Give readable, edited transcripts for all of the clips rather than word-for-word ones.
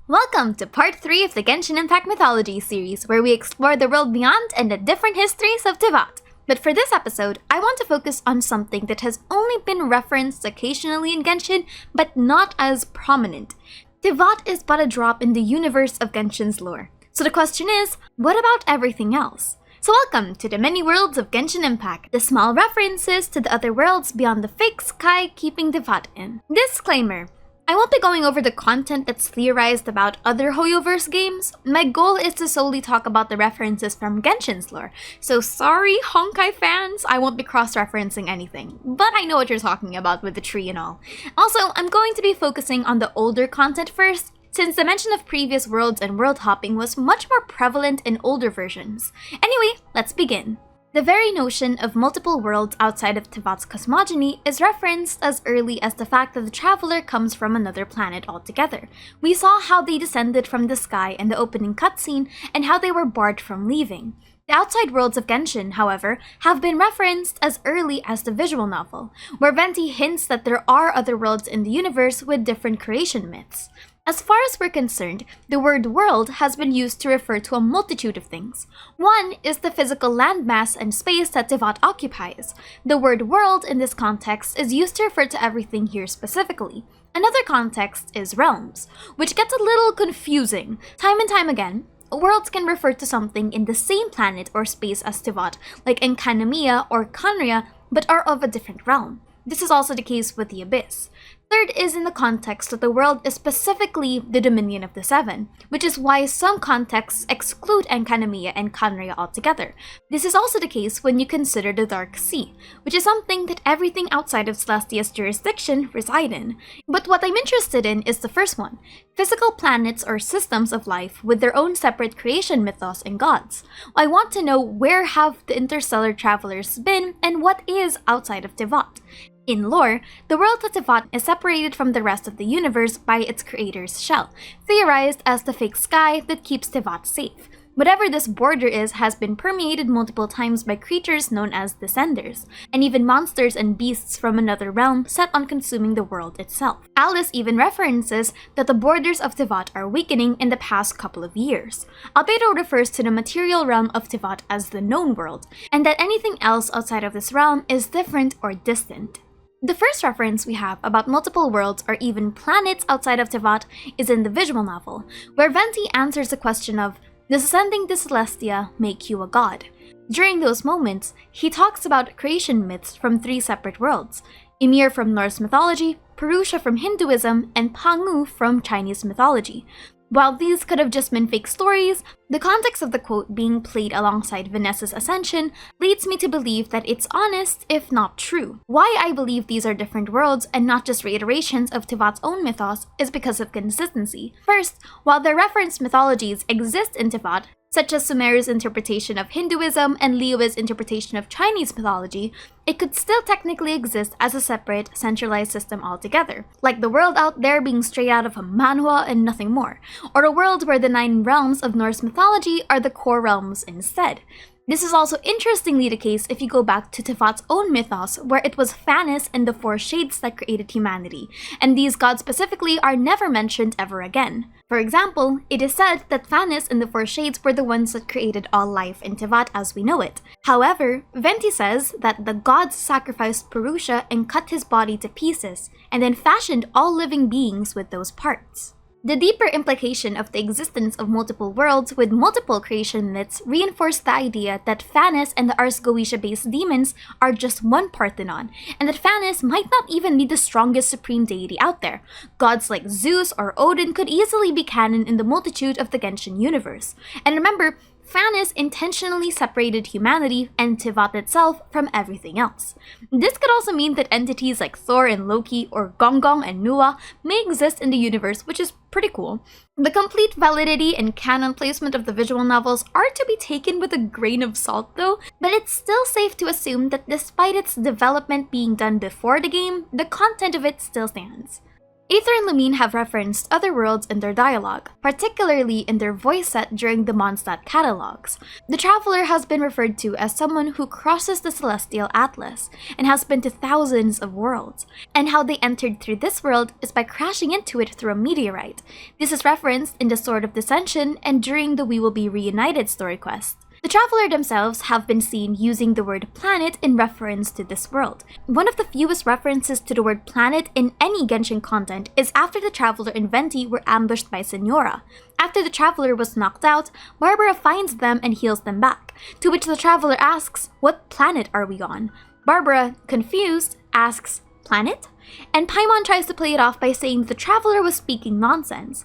Welcome to part 3 of the Genshin Impact Mythology series, where we explore the world beyond and the different histories of Teyvat. But for this episode, I want to focus on something that has only been referenced occasionally in Genshin, but not as prominent. Teyvat is but a drop in the universe of Genshin's lore. So the question is, what about everything else? So welcome to the many worlds of Genshin Impact, the small references to the other worlds beyond the fake sky keeping Teyvat in. Disclaimer. I won't be going over the content that's theorized about other Hoyoverse games. My goal is to solely talk about the references from Genshin's lore. So sorry, Honkai fans, I won't be cross-referencing anything. But I know what you're talking about with the tree and all. Also, I'm going to be focusing on the older content first, since the mention of previous worlds and world hopping was much more prevalent in older versions. Anyway, let's begin. The very notion of multiple worlds outside of Teyvat's cosmogony is referenced as early as the fact that the traveler comes from another planet altogether. We saw how they descended from the sky in the opening cutscene and how they were barred from leaving. The outside worlds of Genshin, however, have been referenced as early as the visual novel, where Venti hints that there are other worlds in the universe with different creation myths. As far as we're concerned, the word world has been used to refer to a multitude of things. One is the physical landmass and space that Teyvat occupies. The word world in this context is used to refer to everything here specifically. Another context is realms, which gets a little confusing. Time and time again, worlds can refer to something in the same planet or space as Teyvat, like Enkanomiya or Khaenri'ah, but are of a different realm. This is also the case with the Abyss. Third is in the context that the world is specifically the dominion of the Seven, which is why some contexts exclude Enkanomiya and Khaenri'ah altogether. This is also the case when you consider the Dark Sea, which is something that everything outside of Celestia's jurisdiction reside in. But what I'm interested in is the first one, physical planets or systems of life with their own separate creation mythos and gods. I want to know where have the interstellar travelers been and what is outside of Teyvat. In lore, the world of Teyvat is separated from the rest of the universe by its creator's shell, theorized as the fake sky that keeps Teyvat safe. Whatever this border is has been permeated multiple times by creatures known as Descenders, and even monsters and beasts from another realm set on consuming the world itself. Alice even references that the borders of Teyvat are weakening in the past couple of years. Albedo refers to the material realm of Teyvat as the known world, and that anything else outside of this realm is different or distant. The first reference we have about multiple worlds or even planets outside of Teyvat is in the visual novel, where Venti answers the question of, does ascending to Celestia make you a god? During those moments, he talks about creation myths from 3 separate worlds, Ymir from Norse mythology, Purusha from Hinduism, and Pangu from Chinese mythology. While these could have just been fake stories, the context of the quote being played alongside Vanessa's ascension leads me to believe that it's honest, if not true. Why I believe these are different worlds and not just reiterations of Teyvat's own mythos is because of consistency. First, while the referenced mythologies exist in Teyvat, such as Sumeru's interpretation of Hinduism and Liyue's interpretation of Chinese mythology, it could still technically exist as a separate, centralized system altogether, like the world out there being straight out of a manhwa and nothing more, or a world where the 9 realms of Norse mythology are the core realms instead. This is also interestingly the case if you go back to Teyvat's own mythos, where it was Phanes and the 4 shades that created humanity, and these gods specifically are never mentioned ever again. For example, it is said that Phanes and the 4 shades were the ones that created all life in Teyvat as we know it. However, Venti says that the gods sacrificed Purusha and cut his body to pieces, and then fashioned all living beings with those parts. The deeper implication of the existence of multiple worlds with multiple creation myths reinforce the idea that Phanes and the Ars Goetia-based demons are just one Parthenon, and that Phanes might not even be the strongest supreme deity out there. Gods like Zeus or Odin could easily be canon in the multitude of the Genshin universe. And remember, Phanes intentionally separated humanity and Teyvat itself from everything else. This could also mean that entities like Thor and Loki or Gonggong and Nuwa may exist in the universe, which is pretty cool. The complete validity and canon placement of the visual novels are to be taken with a grain of salt though, but it's still safe to assume that despite its development being done before the game, the content of it still stands. Aether and Lumine have referenced other worlds in their dialogue, particularly in their voice set during the Mondstadt catalogs. The Traveler has been referred to as someone who crosses the Celestial Atlas and has been to thousands of worlds, and how they entered through this world is by crashing into it through a meteorite. This is referenced in the Sword of Dissension and during the We Will Be Reunited story quest. The Traveler themselves have been seen using the word planet in reference to this world. One of the fewest references to the word planet in any Genshin content is after the Traveler and Venti were ambushed by Senora. After the Traveler was knocked out, Barbara finds them and heals them back, to which the Traveler asks, "What planet are we on?" Barbara, confused, asks, "Planet?" And Paimon tries to play it off by saying the Traveler was speaking nonsense.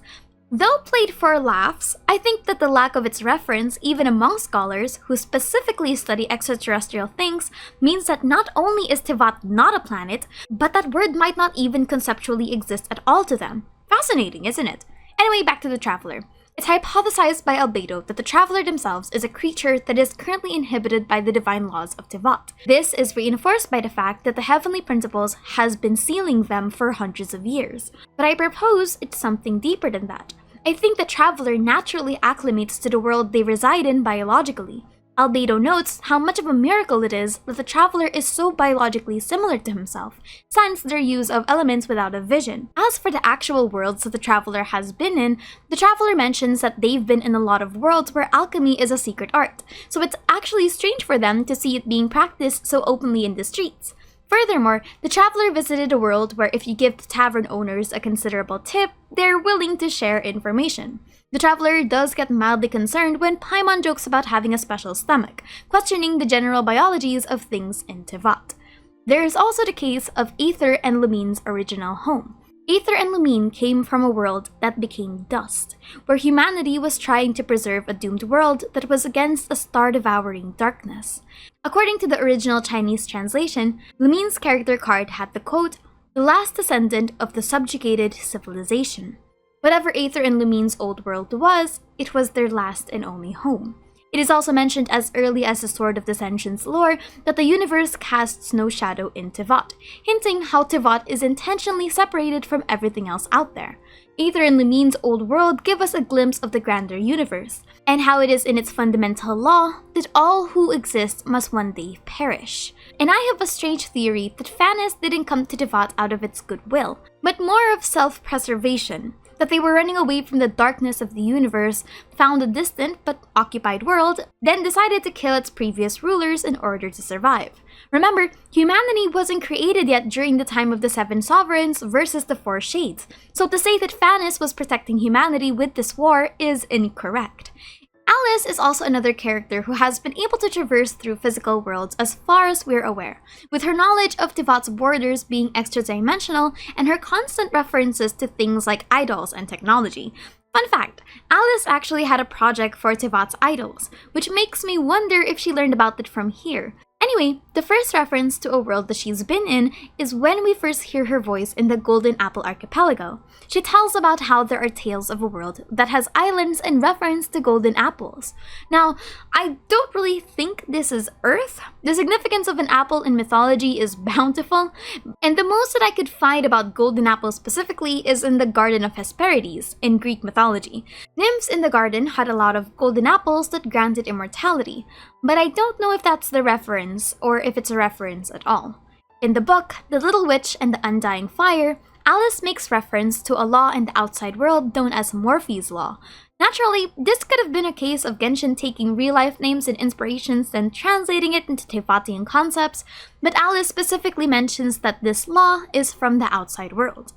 Though played for laughs, I think that the lack of its reference, even among scholars who specifically study extraterrestrial things, means that not only is Teyvat not a planet, but that word might not even conceptually exist at all to them. Fascinating, isn't it? Anyway, back to the Traveler. It's hypothesized by Albedo that the Traveler themselves is a creature that is currently inhibited by the divine laws of Teyvat. This is reinforced by the fact that the Heavenly Principles has been sealing them for hundreds of years. But I propose it's something deeper than that. I think the Traveler naturally acclimates to the world they reside in biologically. Albedo notes how much of a miracle it is that the Traveler is so biologically similar to himself, since their use of elements without a vision. As for the actual worlds that the Traveler has been in, the Traveler mentions that they've been in a lot of worlds where alchemy is a secret art, so it's actually strange for them to see it being practiced so openly in the streets. Furthermore, the Traveler visited a world where if you give the tavern owners a considerable tip, they're willing to share information. The Traveler does get mildly concerned when Paimon jokes about having a special stomach, questioning the general biologies of things in Teyvat. There is also the case of Aether and Lumine's original home. Aether and Lumine came from a world that became dust, where humanity was trying to preserve a doomed world that was against a star-devouring darkness. According to the original Chinese translation, Lumine's character card had the quote, "the last descendant of the subjugated civilization." Whatever Aether and Lumine's old world was, it was their last and only home. It is also mentioned as early as the Sword of Dissension's lore that the universe casts no shadow in Teyvat, hinting how Teyvat is intentionally separated from everything else out there. Aether and Lumine's old world give us a glimpse of the grander universe, and how it is in its fundamental law that all who exist must one day perish. And I have a strange theory that Phanes didn't come to Teyvat out of its goodwill, but more of self-preservation. That they were running away from the darkness of the universe, found a distant but occupied world, then decided to kill its previous rulers in order to survive. Remember, humanity wasn't created yet during the time of the Seven Sovereigns versus the Four Shades, so to say that Phanes was protecting humanity with this war is incorrect. Alice is also another character who has been able to traverse through physical worlds as far as we're aware, with her knowledge of Teyvat's borders being extra-dimensional and her constant references to things like idols and technology. Fun fact, Alice actually had a project for Teyvat's idols, which makes me wonder if she learned about it from here. Anyway, the first reference to a world that she's been in is when we first hear her voice in the Golden Apple Archipelago. She tells about how there are tales of a world that has islands in reference to golden apples. Now, I don't really think this is Earth. The significance of an apple in mythology is bountiful, and the most that I could find about golden apples specifically is in the Garden of Hesperides in Greek mythology. Nymphs in the garden had a lot of golden apples that granted immortality, but I don't know if that's the reference or if it's a reference at all. In the book, The Little Witch and the Undying Fire, Alice makes reference to a law in the outside world known as Morphe's Law. Naturally, this could have been a case of Genshin taking real-life names and inspirations and translating it into Teyvatian concepts, but Alice specifically mentions that this law is from the outside world.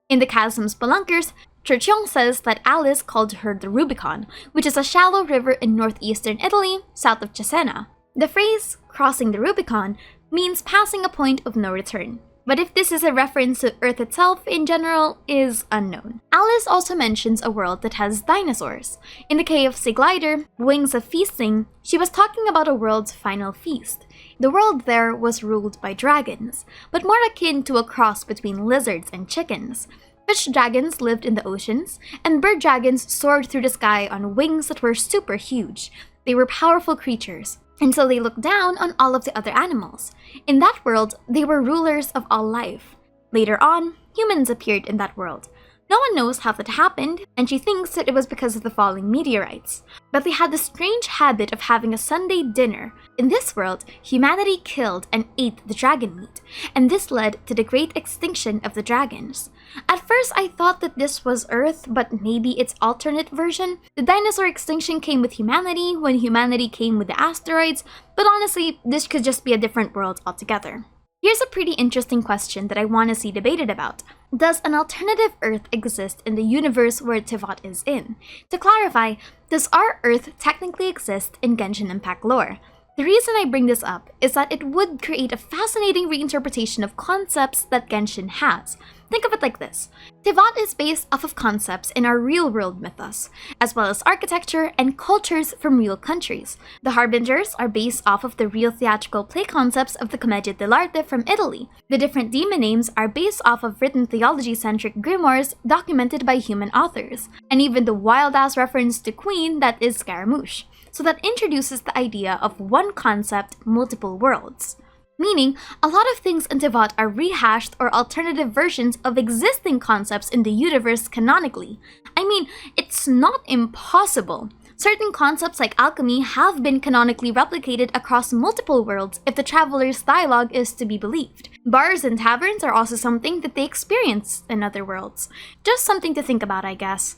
In the Chasm Spelunkers, Churchion says that Alice called her the Rubicon, which is a shallow river in northeastern Italy, south of Cesena. The phrase, crossing the Rubicon, means passing a point of no return, but if this is a reference to Earth itself in general is unknown. Alice also mentions a world that has dinosaurs. In the Cave of Sigleider, Wings of Feasting, she was talking about a world's final feast. The world there was ruled by dragons, but more akin to a cross between lizards and chickens. Fish dragons lived in the oceans, and bird dragons soared through the sky on wings that were super huge. They were powerful creatures, and so they looked down on all of the other animals. In that world, they were rulers of all life. Later on, humans appeared in that world. No one knows how that happened, and she thinks that it was because of the falling meteorites. But they had the strange habit of having a Sunday dinner. In this world, humanity killed and ate the dragon meat, and this led to the great extinction of the dragons. At first, I thought that this was Earth, but maybe its alternate version. The dinosaur extinction came with humanity, when humanity came with the asteroids, but honestly, this could just be a different world altogether. Here's a pretty interesting question that I want to see debated about. Does an alternative Earth exist in the universe where Teyvat is in? To clarify, does our Earth technically exist in Genshin Impact lore? The reason I bring this up is that it would create a fascinating reinterpretation of concepts that Genshin has. Think of it like this. Teyvat is based off of concepts in our real-world mythos, as well as architecture and cultures from real countries. The Harbingers are based off of the real theatrical play concepts of the Commedia dell'arte from Italy. The different demon names are based off of written theology-centric grimoires documented by human authors, and even the wild-ass reference to Queen that is Scaramouche. So that introduces the idea of one concept, multiple worlds. Meaning, a lot of things in Teyvat are rehashed or alternative versions of existing concepts in the universe canonically. I mean, it's not impossible. Certain concepts like alchemy have been canonically replicated across multiple worlds if the traveler's dialogue is to be believed. Bars and taverns are also something that they experience in other worlds. Just something to think about, I guess.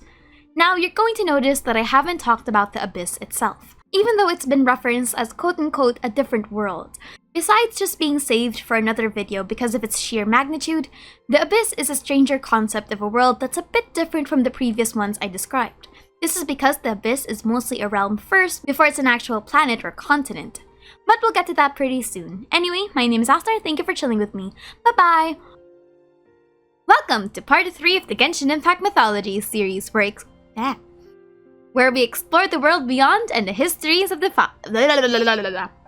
Now, you're going to notice that I haven't talked about the Abyss itself, even though it's been referenced as quote-unquote a different world. Besides just being saved for another video because of its sheer magnitude, the Abyss is a stranger concept of a world that's a bit different from the previous ones I described. This is because the Abyss is mostly a realm first before it's an actual planet or continent. But we'll get to that pretty soon. Anyway, my name is Astar, thank you for chilling with me. Bye-bye! Welcome to part 3 of the Genshin Impact Mythology series where we explore the world beyond and the histories of the